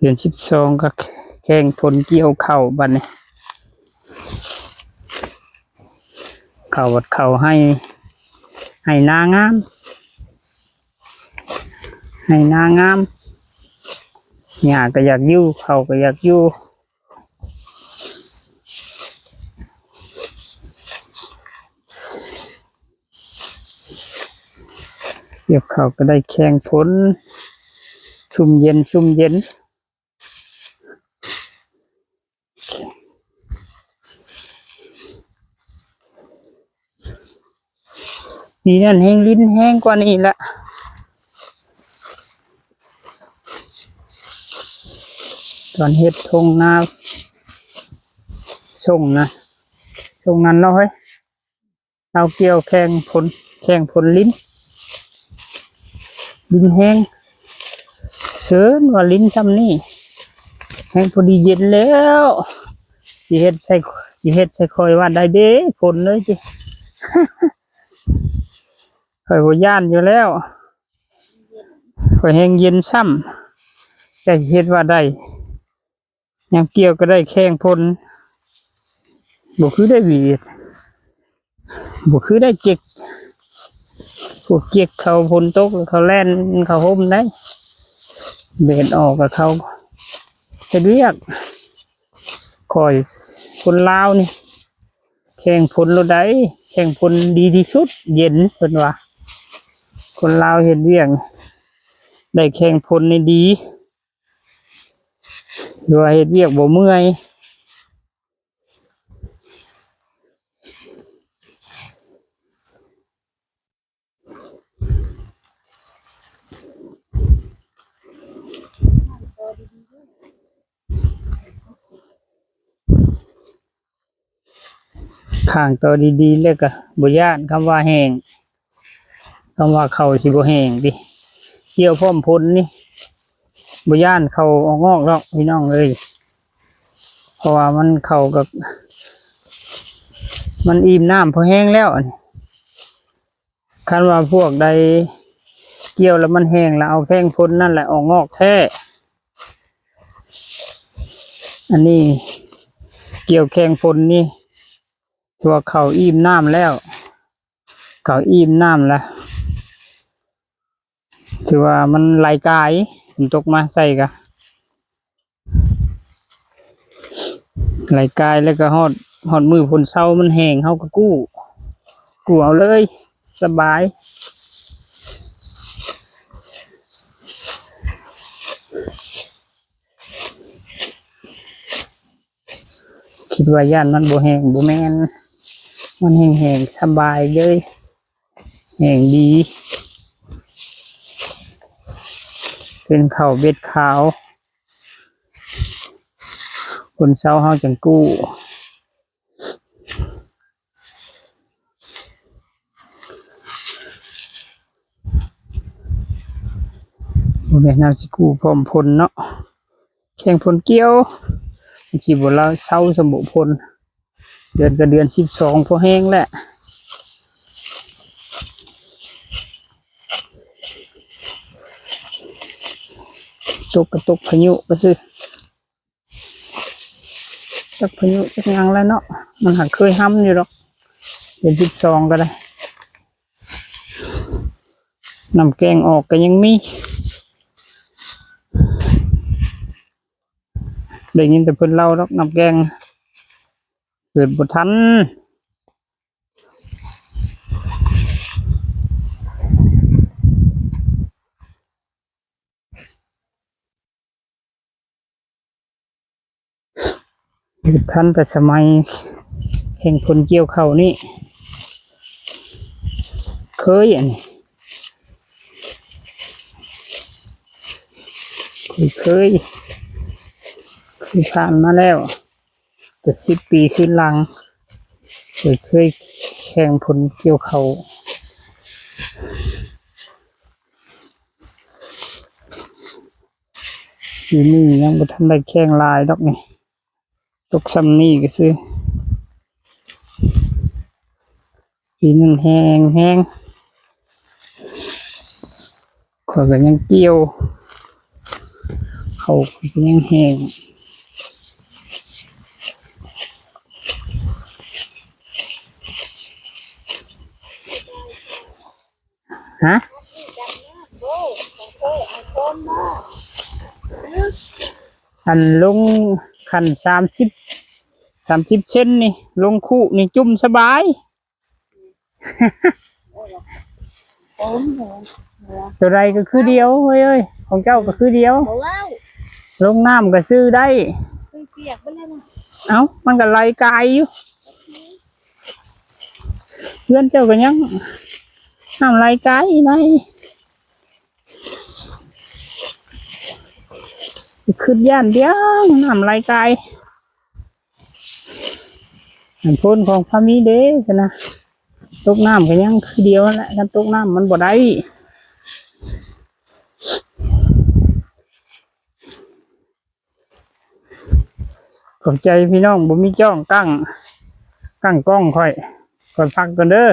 ดือน12ก็แข่งผลเกี่ยวข้าวบัดนี้ข้าววัดข้าวให้นางามให้นางามหญ้าก็อยากอยู่ข้าวก็อยากอยู่เกี่ยวข้าวก็ได้แข่งผลชุ่มเย็นปีนั้นแห้งลิ้นแห้งกว่านี้ละตอนเฮ็ดทงนาช่งนั้นเนาะเฮ้ยเอาเกี่ยวแข่งผลลิ้นแห้งเสิร์นว่าลิ้นทำนี่แห้งพอดีเย็นแล้วสิเฮ็ดใส่คอยว่าได้เด้ผลเลยจิ ข่อยบ่ย่านอยู่แล้วข่อยแห้งเย็นซ้ำแต่เฮ็ดว่าได้ยังเกี่ยวก็ได้แข่งผลบ่คือได้หวีดบ่คือได้เจ็กพวกเจ็กเขาผลตกเขาแล่นเขาห่มได้เบ็ดออกกับเขาเฮ็ดเวียกข่อยคนลาวนี่แข่งผลโลดได้แข่งผลดีที่สุดเย็นเพิ่นว่าคนลาวเฮ็ดเวียกได้แข่งผลนี่ดีด้วยเฮ็ดเวียกบ่เมื่อยข้างตัวดีๆแล้วก็บ่ย่านคำว่าแห้งคำว่าเขาสิบ่แห้งดิเกี่ยวพร้อมผลนี่บ่ย่านเขาออกงอกหรอกพี่น้องเอ้ยเพราะว่ามันเข้ากับมันอิ่มน้ำพอแห้งแล้วคันว่าพวกใดเกี่ยวแล้วมันแห้งแล้วเอาแข้งผลนั่นแหละออกงอกแท้อันนี้เกี่ยวแข้งผลนี่ตัวเขาอิ่มน้ำแล้วเขาอิ่มน้ำแล้วถือว่ามันไหลกายผมตกมาใส่กะไหลกายแล้วก็หอดมือผลเศร้ามันแห้งเขาก็กู้เอาเลยสบายคิดว่าย่านมันบ่แห้งบ่แม่นมันแห้งสบายเลยแห้งดีเป็นข้าวเบ็ดขาวคนเศร้าเฮาจังกู้บ่แม่นเอาสิกู้พร้อมผลเนาะแข่งผลเกี่ยวสิบ่ละเศร้าสมบูรณ์ผลเดือนก็เดือน12พอแห้งแหละตกพายุก็คือตักพายุจักยังแล้วเนาะมันหักเคยห้ำอยู่หรอกเดือน12ก็ได้น้ำแกงออกก็ยังมีได้ยินแต่เพิ่นเล่าหรอกน้ำแกงเกิดบ่ทันแต่สมัยแข่งผลเกี่ยวข้าวนี่เคยอันนี้เคยผ่านมาแล้วแต่10 ปีขึ้นหลังเคยแข่งผลเกี่ยวข้าวปีนี้ยังบ่ทันได้แข่งลายดอกนี่ตกซ้ำนี่ก็ซื้อปีนึงแห้งข้อยก็ยังเกี่ยว เขายังแห้งฮะอันลงขัน30เซนนี่ลงคู่นี่จุ่มสบาย ตัวไรก็คือเดียวเฮ้ยเอ้ยของเจ้าก็คือเดียวลงน้ำก็ซื้อได้เอ้ามันก็ไหลกายอยู่เพื่อนเจ้าก็ยังน้ำไหลกายไหนขึ้นย่านเดียวน้ำไหลกายอันพ้นของพามีเด้ชนะตกน้ำก็ยังคือเดียวแหละกันตกน้ำมันบ่ได้ขอบใจพี่น้องบ่มีจ้องกั้งกล้องค่อยพักกันเด้อ